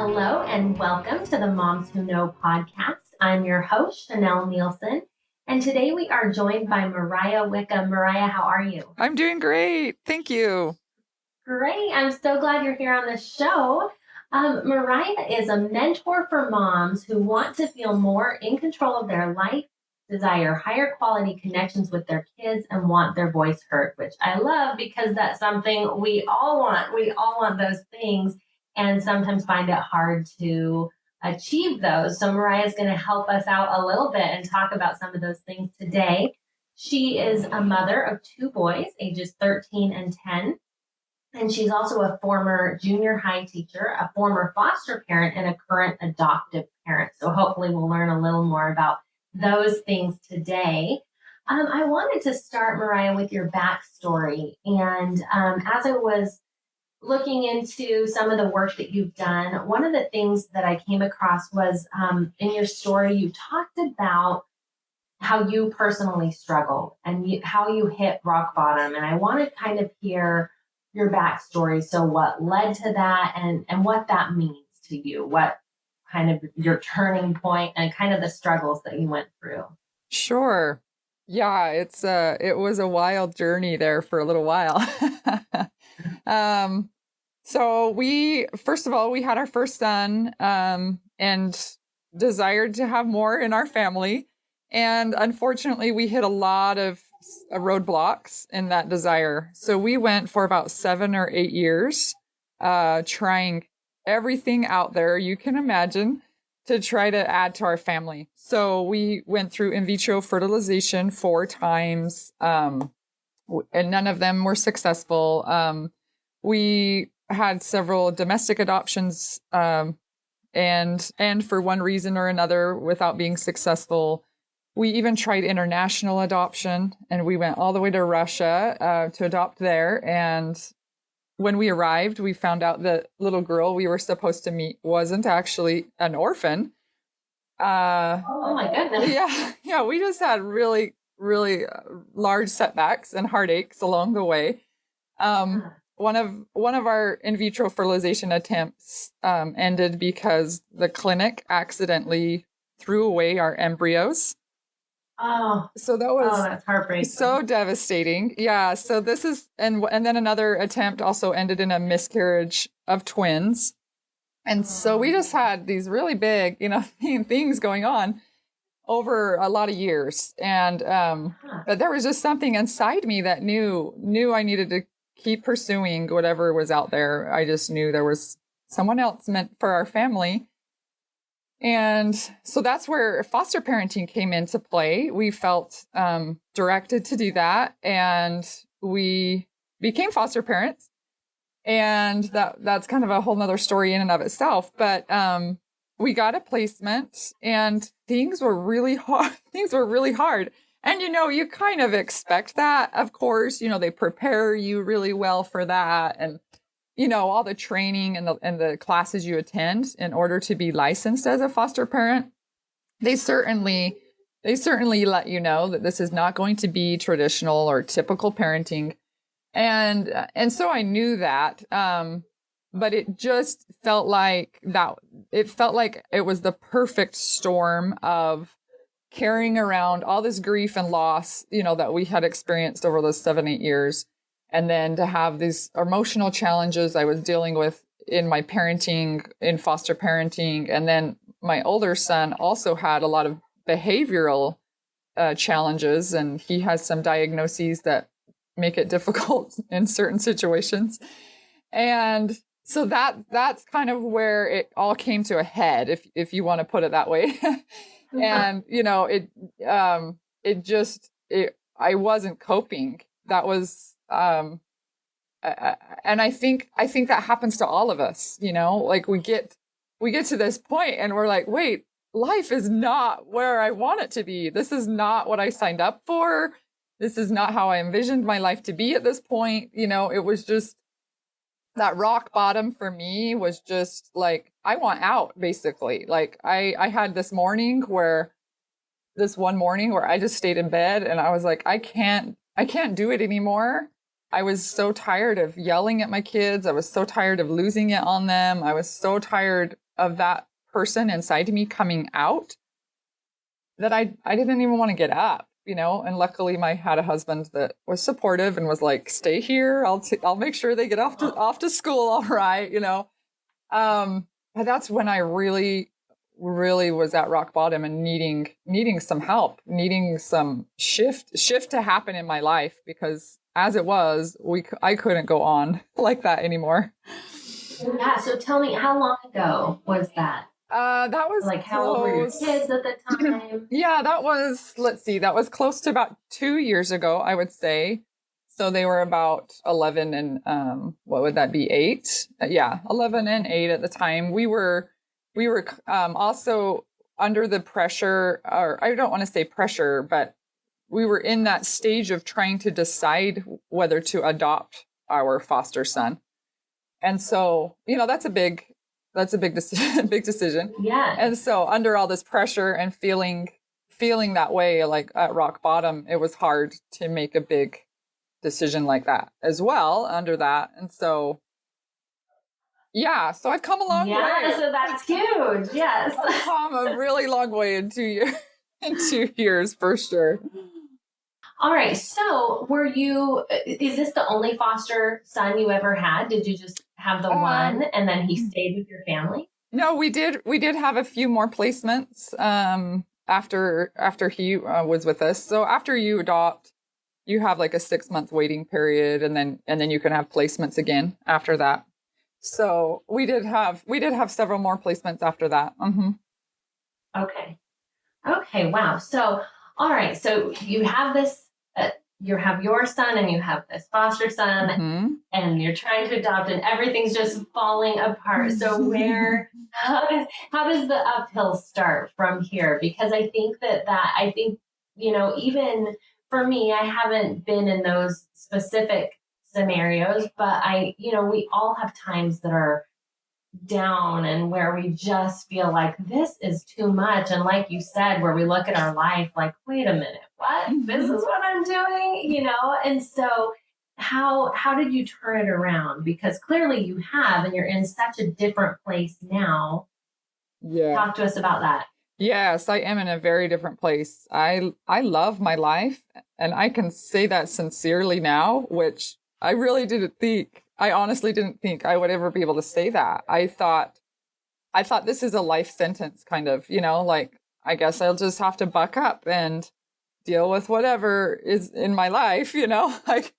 Hello and welcome to the Moms Who Know podcast. I'm your host, Chanel Nielsen, and today we are joined by Mariah Wickham. Mariah, how are you? I'm doing great. Thank you. Great. I'm so glad you're here on the show. Mariah is a mentor for moms who want to feel more in control of their life, desire higher quality connections with their kids, and want their voice heard, which I love because that's something we all want. We all want those things and sometimes find it hard to achieve those. So Mariah is going to help us out a little bit and talk about some of those things today. She is a mother of two boys, ages 13 and 10. And she's also a former junior high teacher, a former foster parent, and a current adoptive parent. So hopefully we'll learn a little more about those things today. I wanted to start, Mariah, with your backstory. And as I was looking into some of the work that you've done, one of the things that I came across was in your story, you talked about how you personally struggled and how you hit rock bottom. And I want to kind of hear your backstory. So what led to that and what that means to you, what kind of your turning point and kind of the struggles that you went through. Sure. Yeah, it was a wild journey there for a little while. So first of all, we had our first son, and desired to have more in our family. And unfortunately, we hit a lot of roadblocks in that desire. So we went for about 7 or 8 years, trying everything out there you can imagine to try to add to our family. So we went through in vitro fertilization 4 times, and none of them were successful. We had several domestic adoptions, and for one reason or another, without being successful. We even tried international adoption, and we went all the way to Russia to adopt there. And when we arrived, we found out the little girl we were supposed to meet wasn't actually an orphan. Oh my goodness. Yeah. We just had really, really large setbacks and heartaches along the way. One of our in vitro fertilization attempts ended because the clinic accidentally threw away our embryos. So that was that's heartbreaking. So devastating. Yeah. So this is, and then another attempt also ended in a miscarriage of twins. And so we just had these really big, things going on over a lot of years. And, but there was just something inside me that knew I needed to keep pursuing whatever was out there. I just knew there was someone else meant for our family. And so that's where foster parenting came into play. We felt directed to do that, and we became foster parents. And that's kind of a whole nother story in and of itself. But we got a placement, and things were really hard. And, you kind of expect that, of course. They prepare you really well for that. And all the training and the classes you attend in order to be licensed as a foster parent, they certainly let you know that this is not going to be traditional or typical parenting. And so I knew that, but it just felt like it was the perfect storm of carrying around all this grief and loss, that we had experienced over those 7-8 years. And then to have these emotional challenges I was dealing with in my parenting, in foster parenting. And then my older son also had a lot of behavioral challenges, and he has some diagnoses that make it difficult in certain situations. And so that's kind of where it all came to a head, if you want to put it that way. And, I wasn't coping. That was, and I think that happens to all of us, like we get to this point and we're like, wait, life is not where I want it to be. This is not what I signed up for. This is not how I envisioned my life to be at this point. It was just that rock bottom for me was just like, I want out, basically. Like I had this one morning where I just stayed in bed and I was like, I can't do it anymore. I was so tired of yelling at my kids. I was so tired of losing it on them. I was so tired of that person inside me coming out that I didn't even want to get up, you know. And luckily, I had a husband that was supportive and was like, "Stay here. I'll make sure they get off to school, all right," you know. But that's when I really was at rock bottom and needing some help, needing some shift to happen in my life, because as it was, I couldn't go on like that anymore. Yeah. So tell me, how long ago was that? That was like, how old were your kids at the time? Yeah, that was close to about 2 years ago, I would say. So they were about 11 and what would that be, 8? Yeah, 11 and 8 at the time. We were also under the pressure, or I don't want to say pressure, but we were in that stage of trying to decide whether to adopt our foster son. And so, you know, that's a big decision, big decision. Yeah. And so under all this pressure and feeling that way, like at rock bottom, it was hard to make a big decision like that as well under that. And so, yeah, so I've come a long way. Yeah, so that's huge. Yes. I've come a really long way in 2 years, in 2 years for sure. All right. So is this the only foster son you ever had? Did you just have the one and then he stayed with your family? No, we did have a few more placements after he was with us. So after you adopt, you have like a 6-month waiting period, and then you can have placements again after that. So we did have several more placements after that. Mm-hmm. Okay. Wow. So, all right. So you have this, you have your son and you have this foster son, mm-hmm. and you're trying to adopt, and everything's just falling apart. So how does the uphill start from here? Because I think you know, even for me, I haven't been in those specific scenarios, but we all have times that are down and where we just feel like this is too much. And like you said, where we look at our life like, wait a minute, what? This is what I'm doing, you know? And so how did you turn it around? Because clearly you have, and you're in such a different place now. Yeah. Talk to us about that. Yes, I am in a very different place. I love my life, and I can say that sincerely now, which I really didn't think. I honestly didn't think I would ever be able to say that. I thought this is a life sentence, kind of, you know, like, I guess I'll just have to buck up and deal with whatever is in my life, you know, like,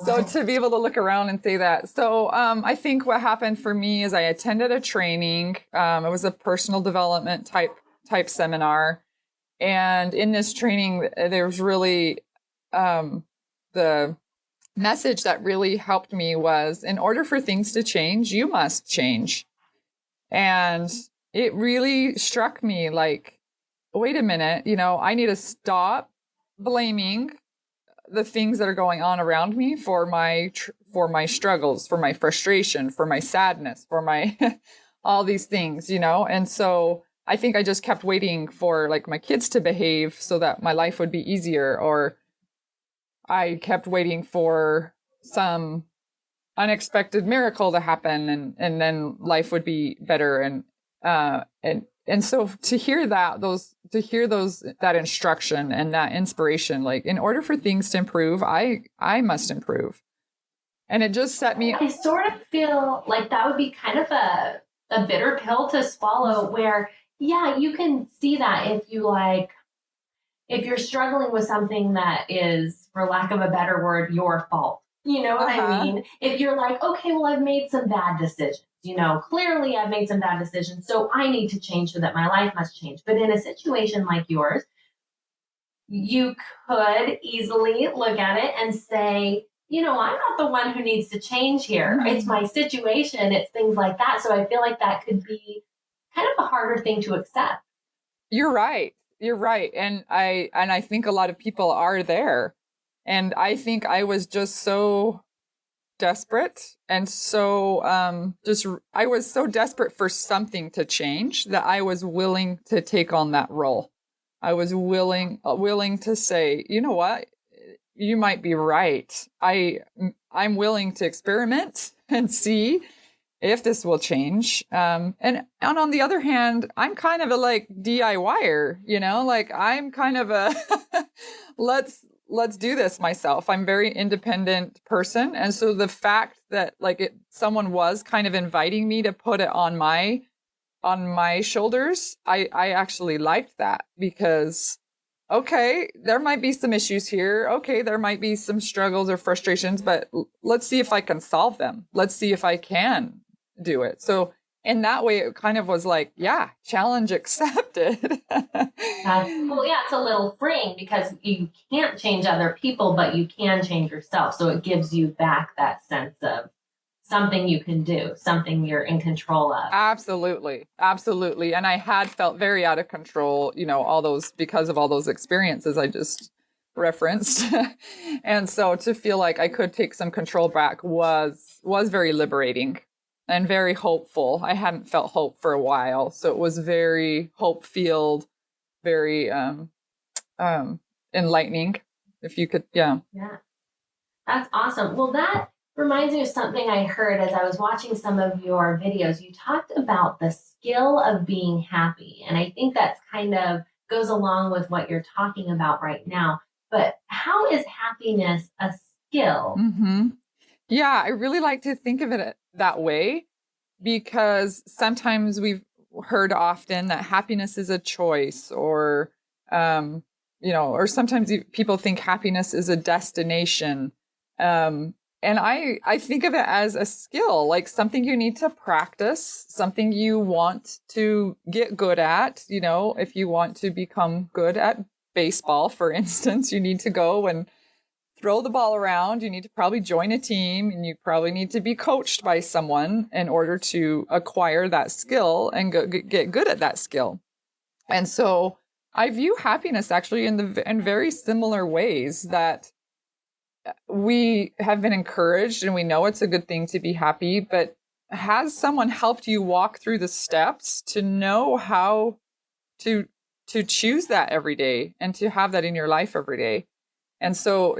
so to be able to look around and say that. So I think what happened for me is I attended a training. It was a personal development type seminar. And in this training, there was really the message that really helped me was, in order for things to change, you must change. And it really struck me like, wait a minute, you know, I need to stop blaming the things that are going on around me for my struggles, for my frustration, for my sadness, for my all these things, you know. And so I think I just kept waiting for like my kids to behave so that my life would be easier, or I kept waiting for some unexpected miracle to happen, and then life would be better. And so to hear that instruction and that inspiration, like, in order for things to improve, I must improve. And it just set me. I sort of feel like that would be kind of a bitter pill to swallow, where, yeah, you can see that if you're struggling with something that is, for lack of a better word, your fault. You know what I mean? If you're like, okay, well, I've made some bad decisions. You know, clearly I've made some bad decisions, so I need to change so that my life must change. But in a situation like yours, you could easily look at it and say, you know, I'm not the one who needs to change here. Mm-hmm. It's my situation. It's things like that. So I feel like that could be kind of a harder thing to accept. You're right. And I think a lot of people are there. And I think I was just so desperate, and so I was so desperate for something to change that I was willing to take on that role. I was willing to say, you know what, you might be right. I'm willing to experiment and see if this will change. And on the other hand, I'm kind of a like DIYer, you know, like I'm kind of a let's do this myself. I'm a very independent person. And so the fact that like someone was kind of inviting me to put it on my shoulders, I actually liked that because, okay, there might be some issues here. Okay, there might be some struggles or frustrations, but let's see if I can solve them. Let's see if I can do it. So in that way, it kind of was like, yeah, challenge accepted. Well, yeah, it's a little freeing because you can't change other people, but you can change yourself. So it gives you back that sense of something you can do, something you're in control of. Absolutely. Absolutely. And I had felt very out of control, you know, because of all those experiences I just referenced. And so to feel like I could take some control back was very liberating and very hopeful. I hadn't felt hope for a while. So it was very hope-filled, very enlightening, if you could. Yeah. Yeah. That's awesome. Well, that reminds me of something I heard as I was watching some of your videos. You talked about the skill of being happy. And I think that's kind of goes along with what you're talking about right now. But how is happiness a skill? Mm-hmm. Yeah, I really like to think of it that way because sometimes we've heard often that happiness is a choice or, you know, or sometimes people think happiness is a destination. And I think of it as a skill, like something you need to practice, something you want to get good at. You know, if you want to become good at baseball, for instance, you need to go and throw the ball around. You need to probably join a team and you probably need to be coached by someone in order to acquire that skill and get good at that skill. And so I view happiness actually in very similar ways, that we have been encouraged and we know it's a good thing to be happy, but has someone helped you walk through the steps to know how to choose that every day and to have that in your life every day? And so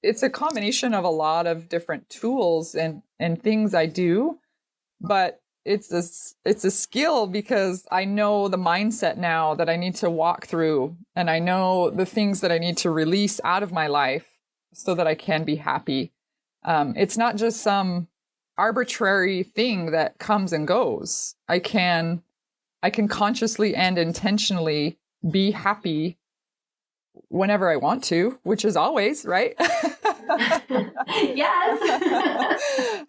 it's a combination of a lot of different tools and things I do, but it's a skill because I know the mindset now that I need to walk through, and I know the things that I need to release out of my life so that I can be happy. It's not just some arbitrary thing that comes and goes. I can consciously and intentionally be happy whenever I want to, which is always, right? Yes.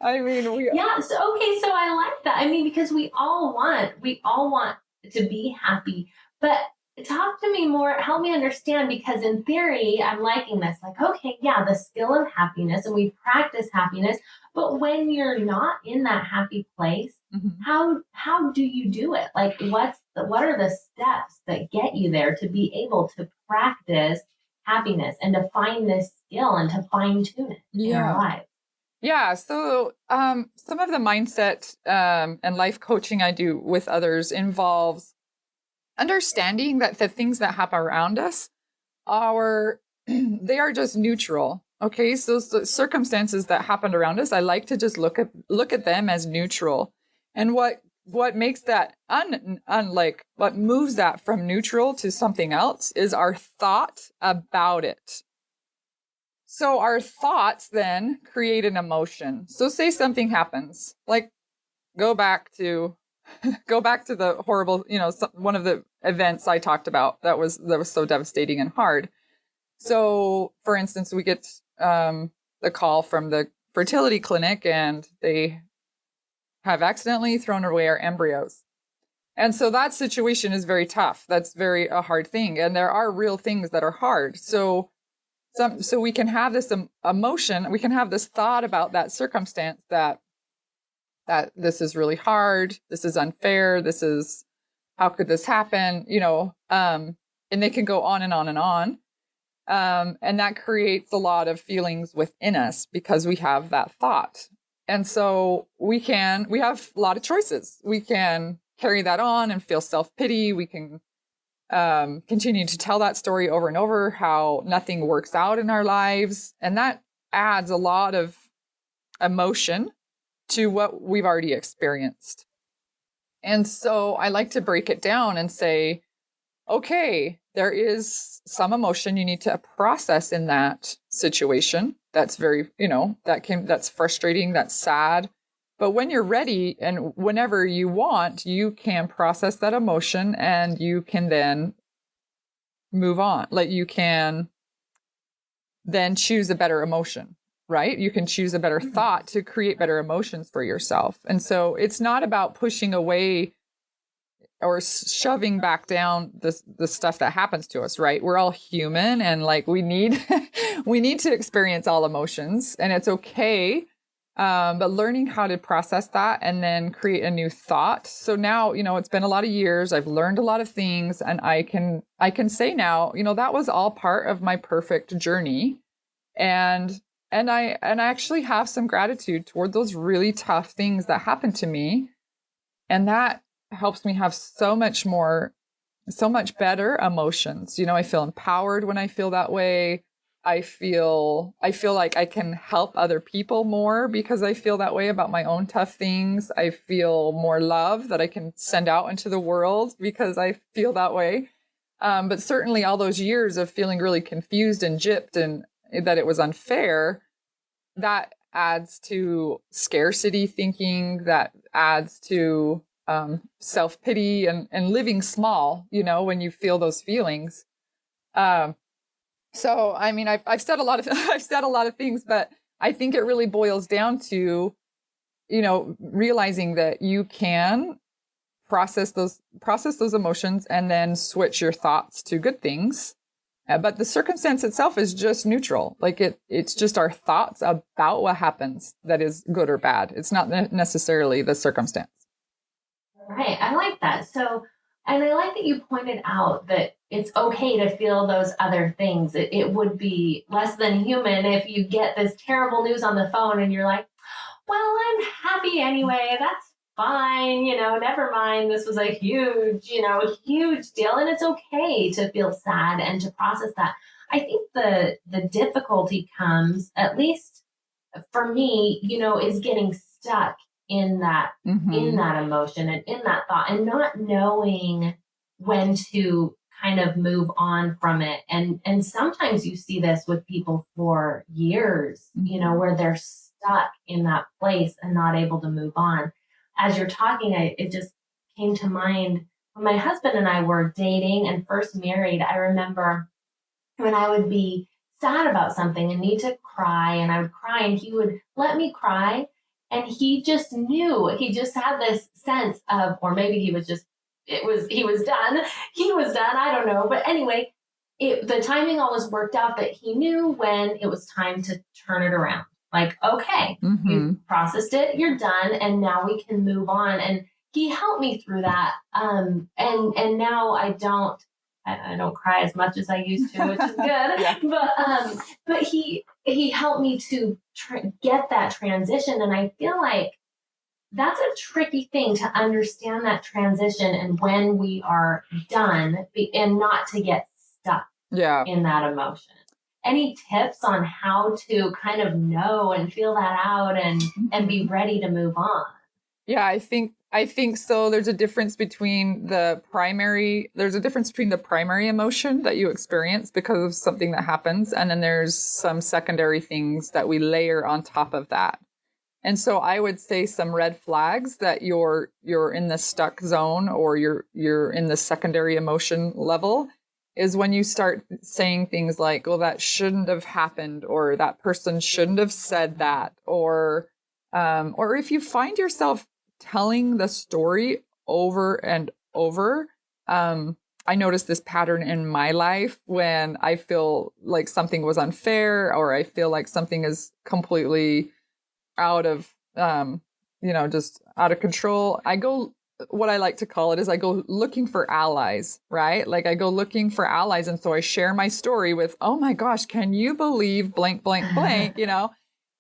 I mean, yes. Okay. So I like that. I mean, because we all want to be happy, but talk to me more, help me understand, because in theory, I'm liking this. Like, okay, yeah, the skill of happiness, and we practice happiness, but when you're not in that happy place, how do you do it? Like, what are the steps that get you there to be able to practice happiness and to find this skill and to fine tune it in our lives? Yeah. So some of the mindset and life coaching I do with others involves understanding that the things that happen around us they are just neutral. Okay. So the circumstances that happened around us, I like to just look at them as neutral. And what makes that unlike what moves that from neutral to something else is our thought about it. So our thoughts then create an emotion. So say something happens, like go back to the horrible, one of the events I talked about that was so devastating and hard. So for instance, we get the call from the fertility clinic and they have accidentally thrown away our embryos. And so that situation is very tough. That's a hard thing. And there are real things that are hard. So we can have this emotion, we can have this thought about that circumstance that this is really hard, this is unfair, how could this happen? And they can go on and on and on. And that creates a lot of feelings within us because we have that thought. And so we have a lot of choices. We can carry that on and feel self-pity. We can continue to tell that story over and over, how nothing works out in our lives. And that adds a lot of emotion to what we've already experienced. And so I like to break it down and say, okay, there is some emotion you need to process in that situation. That's very, that's frustrating, that's sad. But when you're ready and whenever you want, you can process that emotion and you can then move on. Like you can then choose a better emotion, right? You can choose a better thought to create better emotions for yourself. And so it's not about pushing away or shoving back down the stuff that happens to us, right? We're all human and like we need to experience all emotions and it's okay. But learning how to process that and then create a new thought. So now, it's been a lot of years. I've learned a lot of things and I can say now, that was all part of my perfect journey. And I actually have some gratitude toward those really tough things that happened to me. And that helps me have so much better emotions. I feel empowered when I feel that way. I feel like I can help other people more because I feel that way about my own tough things. I feel more love that I can send out into the world because I feel that way. But certainly all those years of feeling really confused and gypped and that it was unfair, that adds to scarcity thinking, that adds to self-pity and living small, when you feel those feelings. So, I mean, I've said a lot of things, but I think it really boils down to, realizing that you can process those emotions and then switch your thoughts to good things. But the circumstance itself is just neutral. Like it's just our thoughts about what happens that is good or bad. It's not necessarily the circumstance. Right. I like that. So, and I like that you pointed out that it's okay to feel those other things. It would be less than human if you get this terrible news on the phone and you're like, well, I'm happy anyway. That's fine. Never mind. This was a huge deal. And it's okay to feel sad and to process that. I think the difficulty comes, at least for me, is getting stuck in that emotion and in that thought and not knowing when to kind of move on from it. And sometimes you see this with people for years, where they're stuck in that place and not able to move on. As you're talking, it just came to mind when my husband and I were dating and first married. I remember when I would be sad about something and need to cry, and I would cry and he would let me cry. And he just knew, he just had this sense of, or maybe he was done. He was done. I don't know. But anyway, the timing always worked out that he knew when it was time to turn it around. Like, okay, you've processed it, you're done. And now we can move on. And he helped me through that. And now I don't cry as much as I used to, which is good. Yeah. But he helped me to get that transition. And I feel like that's a tricky thing to understand, that transition and when we are done and not to get stuck in that emotion. Any tips on how to kind of know and feel that out and be ready to move on? Yeah, I think so. There's a difference between the primary emotion that you experience because of something that happens. And then there's some secondary things that we layer on top of that. And so I would say some red flags that you're in the stuck zone or you're in the secondary emotion level is when you start saying things like, well, that shouldn't have happened, or that person shouldn't have said that, or if you find yourself telling the story over and over. I noticed this pattern in my life when I feel like something was unfair, or I feel like something is completely out of, just out of control. What I like to call it is I go looking for allies, right? Like I go looking for allies. And so I share my story with, oh my gosh, can you believe blank, blank, blank,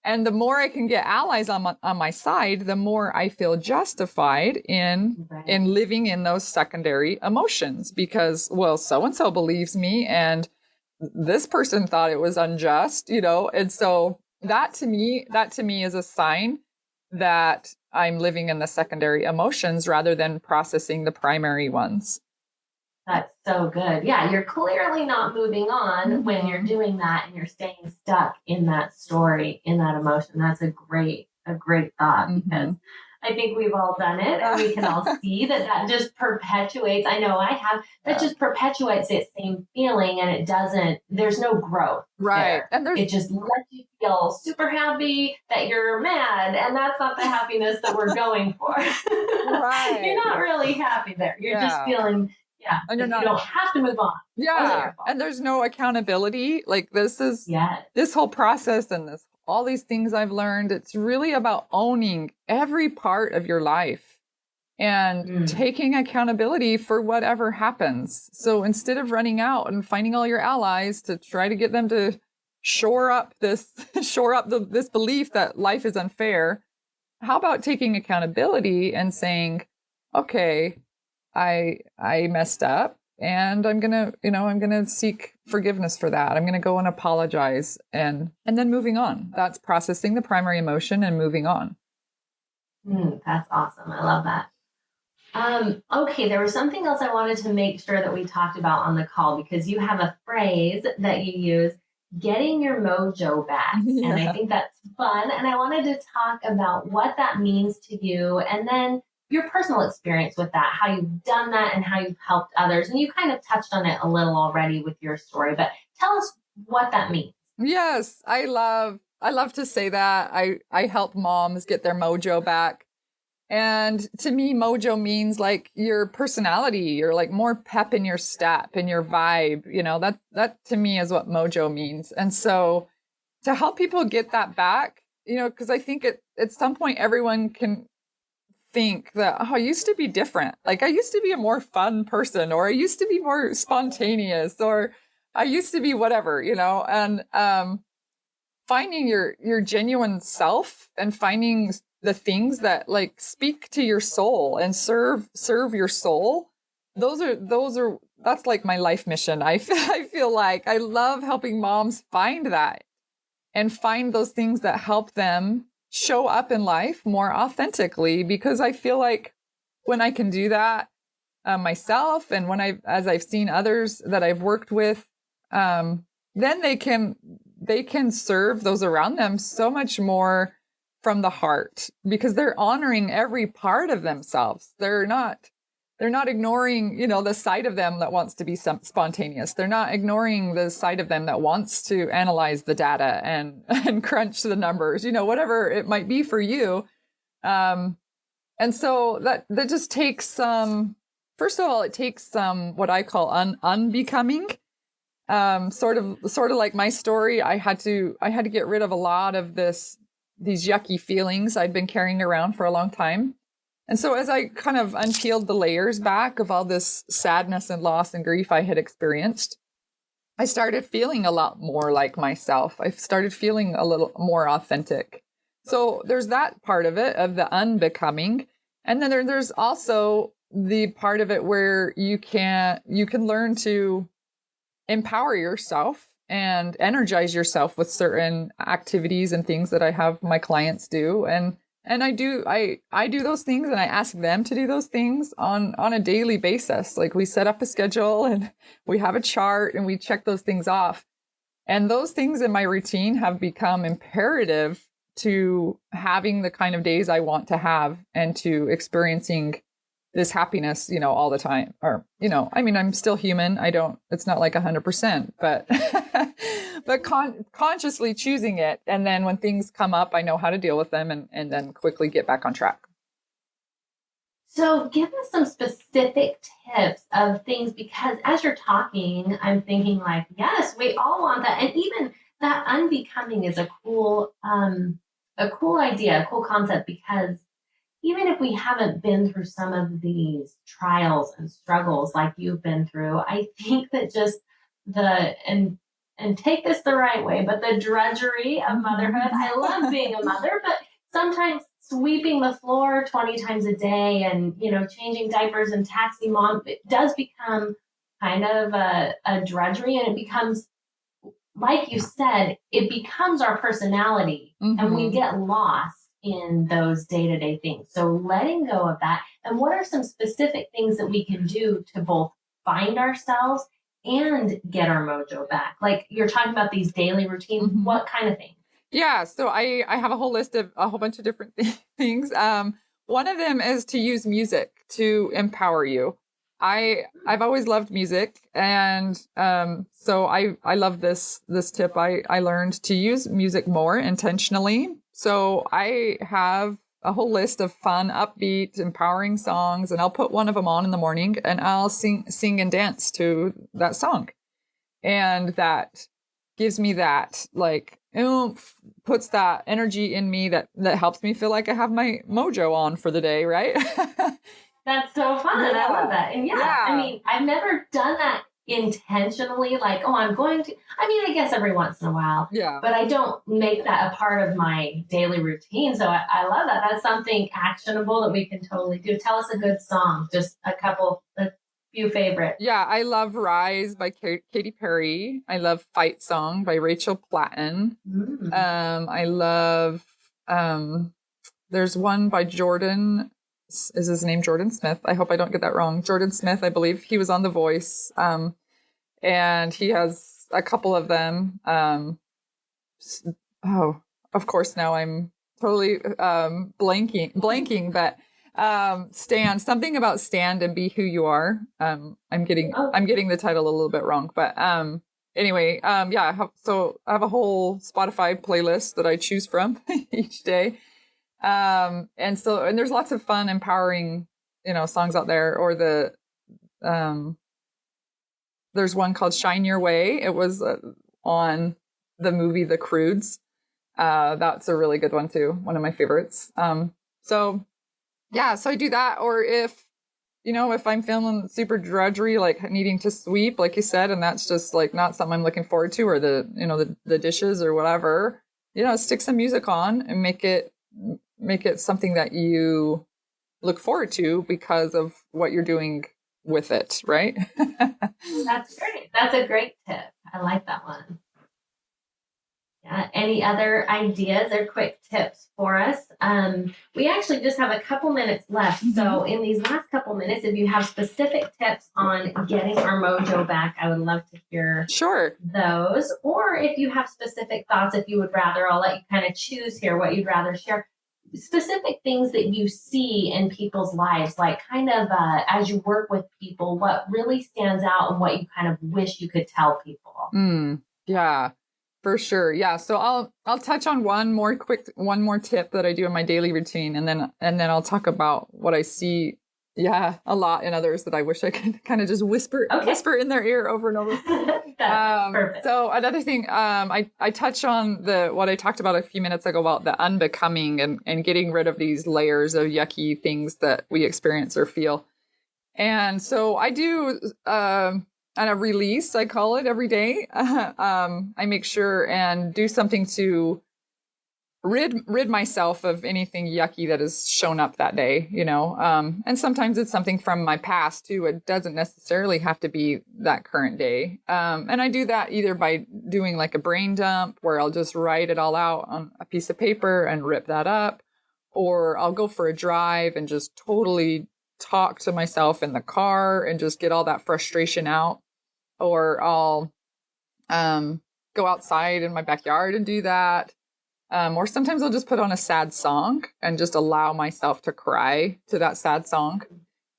And the more I can get allies on my side, the more I feel justified in living in those secondary emotions because, well, so-and-so believes me and this person thought it was unjust, And so that to me is a sign that I'm living in the secondary emotions rather than processing the primary ones. That's so good. Yeah, you're clearly not moving on when you're doing that and you're staying stuck in that story, in that emotion. That's a great thought, because I think we've all done it, and we can all see that just perpetuates. I know I have. That just perpetuates that same feeling, and there's no growth. Right. There. And it just lets you feel super happy that you're mad, and that's not the happiness that we're going for. Right. You're not really happy there. You're just feeling, and you don't have to move on. Yeah. And there's no accountability. Like this whole process and all these things I've learned, it's really about owning every part of your life and taking accountability for whatever happens. So instead of running out and finding all your allies to try to get them to shore up this belief that life is unfair, how about taking accountability and saying, okay, I messed up, and I'm gonna seek forgiveness for that. I'm gonna go and apologize, and then moving on. That's processing the primary emotion and moving on. That's awesome. I love that. Okay, there was something else I wanted to make sure that we talked about on the call, because you have a phrase that you use, getting your mojo back. Yeah. And I think that's fun. And I wanted to talk about what that means to you, and then your personal experience with that, how you've done that and how you've helped others. And you kind of touched on it a little already with your story, but tell us what that means. Yes, I love to say that. I help moms get their mojo back. And to me, mojo means like your personality, you're like more pep in your step and your vibe, that to me is what mojo means. And so to help people get that back, because I think at some point everyone can think that, I used to be different. Like I used to be a more fun person, or I used to be more spontaneous, or I used to be whatever, and finding your genuine self and finding the things that like speak to your soul and serve your soul. That's like my life mission. I feel like I love helping moms find that and find those things that help them show up in life more authentically, because I feel like when I can do that myself, and as I've seen others that I've worked with, then they can serve those around them so much more from the heart, because they're honoring every part of themselves. They're not ignoring, the side of them that wants to be spontaneous. They're not ignoring the side of them that wants to analyze the data and crunch the numbers, whatever it might be for you. And so that just takes some, first of all, it takes some, what I call unbecoming, sort of like my story. I had to get rid of a lot of these yucky feelings I'd been carrying around for a long time. And so as I kind of unpeeled the layers back of all this sadness and loss and grief I had experienced, I started feeling a lot more like myself. I started feeling a little more authentic. So there's that part of it, of the unbecoming. And then there's also the part of it where you can learn to empower yourself and energize yourself with certain activities and things that I have my clients do. And I do those things, and I ask them to do those things on a daily basis. Like we set up a schedule and we have a chart and we check those things off. And those things in my routine have become imperative to having the kind of days I want to have and to experiencing this happiness, all the time. Or, I'm still human. It's not like 100%, but, but consciously choosing it. And then when things come up, I know how to deal with them and then quickly get back on track. So give us some specific tips of things, because as you're talking, I'm thinking like, yes, we all want that. And even that unbecoming is a cool idea, a cool concept, because even if we haven't been through some of these trials and struggles like you've been through, I think that just and take this the right way, but the drudgery of motherhood, I love being a mother, but sometimes sweeping the floor 20 times a day and, changing diapers and taxi mom, it does become kind of a drudgery, and it becomes, like you said, it becomes our personality, and we get lost in those day-to-day things. So letting go of that. And what are some specific things that we can do to both find ourselves and get our mojo back? Like you're talking about these daily routines. Mm-hmm. What kind of things? Yeah. So I have a whole list of a whole bunch of different things. One of them is to use music to empower you. I've always loved music, and so I love this tip. I learned to use music more intentionally. So I have a whole list of fun, upbeat, empowering songs, and I'll put one of them on in the morning, and I'll sing and dance to that song, and that gives me that like oomph, puts that energy in me that helps me feel like I have my mojo on for the day, right? That's so fun. Yeah. I love that. And yeah, I mean, I've never done that intentionally, like, oh, I'm going to, I mean, I guess every once in a while, but I don't make that a part of my daily routine. So I love that. That's something actionable that we can totally do. Tell us a good song, just a few favorites. Yeah, I love Rise by Katy Perry. I love Fight Song by Rachel Platten. I love, there's one by Jordan. Is his name Jordan Smith? I hope I don't get that wrong. Jordan Smith, I believe. He was on The Voice. And he has a couple of them. Of course, now I'm totally blanking, but Stand, something about Stand and Be Who You Are. I'm getting the title a little bit wrong, but anyway, so I have a whole Spotify playlist that I choose from each day. And there's lots of fun, empowering, songs out there, or there's one called Shine Your Way. It was on the movie The Croods. That's a really good one too. One of my favorites. So I do that. Or if I'm feeling super drudgery, like needing to sweep, like you said, and that's just like not something I'm looking forward to, or the dishes or whatever, stick some music on and make it something that you look forward to because of what you're doing with it, right? That's great. That's a great tip. I like that one. Yeah. Any other ideas or quick tips for us? We actually just have a couple minutes left. Mm-hmm. So in these last couple minutes, if you have specific tips on getting our mojo back, I would love to hear those. Or if you have specific thoughts, if you would rather, I'll let you kind of choose here what you'd rather share. Specific things that you see in people's lives, like kind of as you work with people, what really stands out and what you kind of wish you could tell people. Yeah, for sure. Yeah. So I'll touch on one more tip that I do in my daily routine, and then I'll talk about what I see. Yeah, a lot in others that I wish I could kind of just whisper in their ear over and over. Perfect. So another thing, I touched on what I talked about a few minutes ago about the unbecoming and getting rid of these layers of yucky things that we experience or feel. And so I do on a release, I call it, every day. I make sure and do something to rid myself of anything yucky that has shown up that day, and sometimes it's something from my past too. It doesn't necessarily have to be that current day. And I do that either by doing like a brain dump where I'll just write it all out on a piece of paper and rip that up, or I'll go for a drive and just totally talk to myself in the car and just get all that frustration out, or I'll go outside in my backyard and do that. Or sometimes I'll just put on a sad song and just allow myself to cry to that sad song.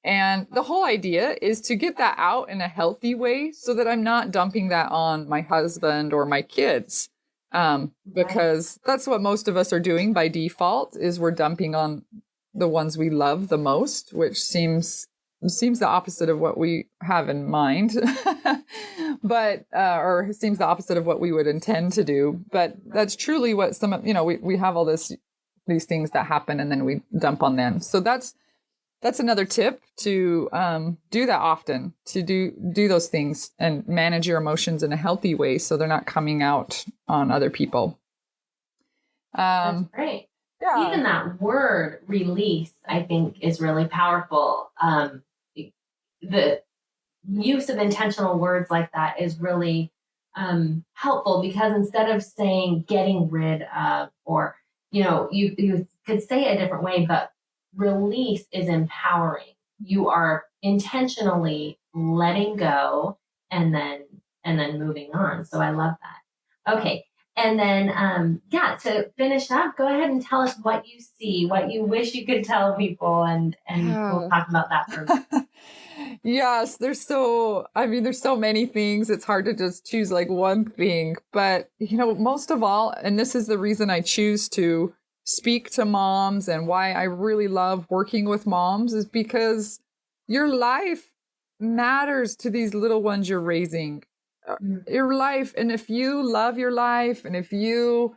And the whole idea is to get that out in a healthy way so that I'm not dumping that on my husband or my kids. Because that's what most of us are doing by default, is we're dumping on the ones we love the most, which seems the opposite of what we have in mind, but, or seems the opposite of what we would intend to do. But that's truly what we have all these things that happen and then we dump on them. So that's another tip, to do that often, to do those things and manage your emotions in a healthy way so they're not coming out on other people. That's great. Yeah. Even that word release, I think, is really powerful. The use of intentional words like that is really helpful, because instead of saying getting rid of, or you could say it a different way, but release is empowering. You are intentionally letting go and then moving on. So I love that. Okay. And then, to finish up, go ahead and tell us what you see, what you wish you could tell people, and we'll talk about that for a minute. Yes, there's so many things. It's hard to just choose like one thing, but most of all, and this is the reason I choose to speak to moms and why I really love working with moms, is because your life matters to these little ones you're raising. Your life, and if you love your life, and if you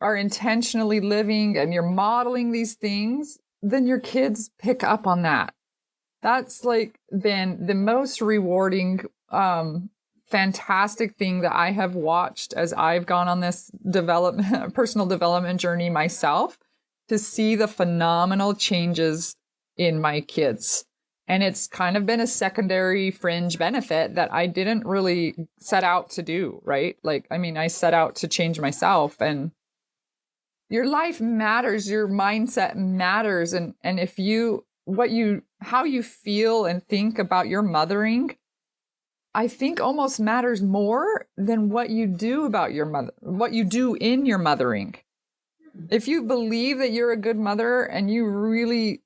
are intentionally living and you're modeling these things, then your kids pick up on that. That's like been the most rewarding, fantastic thing that I have watched as I've gone on this personal development journey myself, to see the phenomenal changes in my kids. And it's kind of been a secondary fringe benefit that I didn't really set out to do, right? I set out to change myself, and your life matters, your mindset matters. And if how you feel and think about your mothering, I think almost matters more than what you do about what you do in your mothering. If you believe that you're a good mother and you really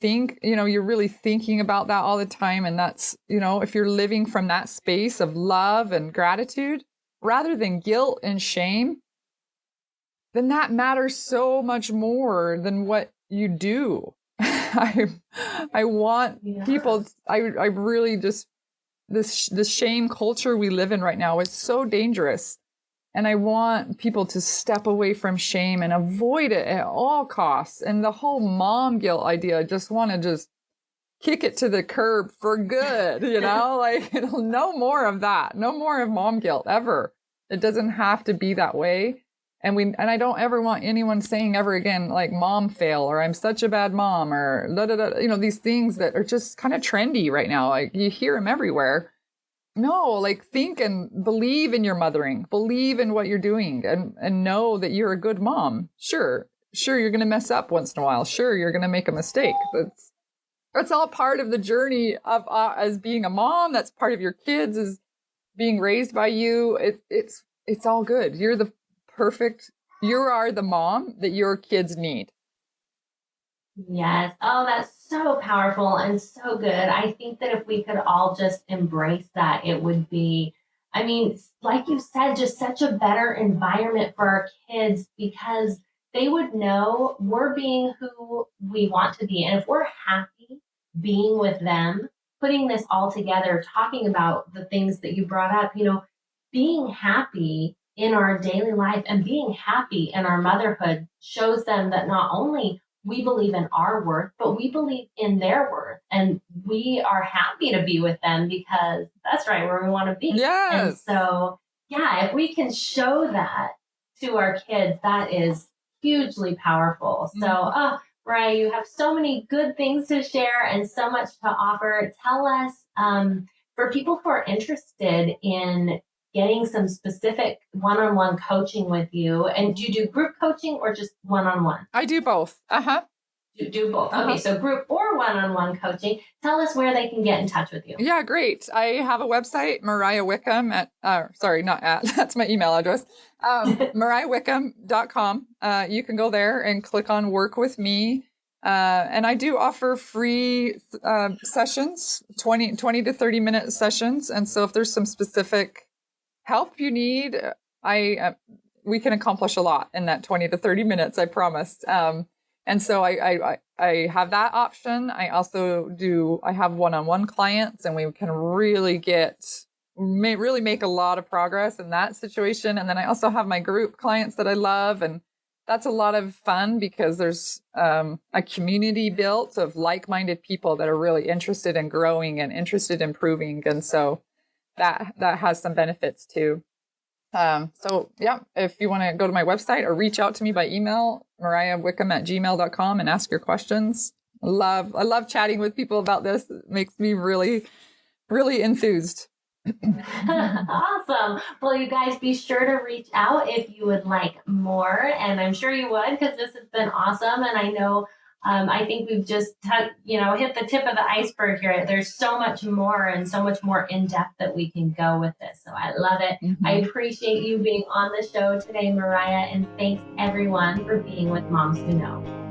think, you're really thinking about that all the time, and that's, if you're living from that space of love and gratitude rather than guilt and shame, then that matters so much more than what you do. I want people, I really just, this shame culture we live in right now is so dangerous. And I want people to step away from shame and avoid it at all costs. And the whole mom guilt idea, I just want to just kick it to the curb for good, no more of that. No more of mom guilt ever. It doesn't have to be that way. And I don't ever want anyone saying ever again, like, mom fail, or I'm such a bad mom, or these things that are just kind of trendy right now. Like, you hear them everywhere. No, think and believe in your mothering, believe in what you're doing, and know that you're a good mom. Sure, you're going to mess up once in a while. Sure, you're going to make a mistake. That's all part of the journey of as being a mom. That's part of your kids, is being raised by you. It's all good. You are the mom that your kids need. Yes. Oh, that's so powerful and so good. I think that if we could all just embrace that, it would be, like you said, just such a better environment for our kids, because they would know we're being who we want to be. And if we're happy being with them, putting this all together, talking about the things that you brought up, being happy in our daily life and being happy in our motherhood shows them that not only we believe in our worth, but we believe in their worth. And we are happy to be with them because that's right where we want to be. Yes. And so, if we can show that to our kids, that is hugely powerful. So, Mariah, you have so many good things to share and so much to offer. Tell us, for people who are interested in getting some specific one-on-one coaching with you. And do you do group coaching or just one-on-one? I do both. You do both. Okay, so group or one-on-one coaching. Tell us where they can get in touch with you. Yeah, great. I have a website, Mariah Wickham that's my email address, mariahwickham.com. You can go there and click on Work With Me. And I do offer free sessions, 20 to 30 minute sessions. And so if there's some specific help you need, we can accomplish a lot in that 20 to 30 minutes, I promise. And so I have that option. I also I have one-on-one clients, and we can really make a lot of progress in that situation. And then I also have my group clients that I love, and that's a lot of fun because there's a community built of like-minded people that are really interested in growing and interested in improving. And so that has some benefits too. If you want to go to my website or reach out to me by email, mariahwickham@gmail.com, and ask your questions. I love chatting with people about this. It makes me really, really enthused. Awesome. Well, you guys be sure to reach out if you would like more. And I'm sure you would, because this has been awesome. And I know, I think we've just, hit the tip of the iceberg here. There's so much more and so much more in depth that we can go with this. So I love it. I appreciate you being on the show today, Mariah. And thanks everyone for being with Moms Who Know.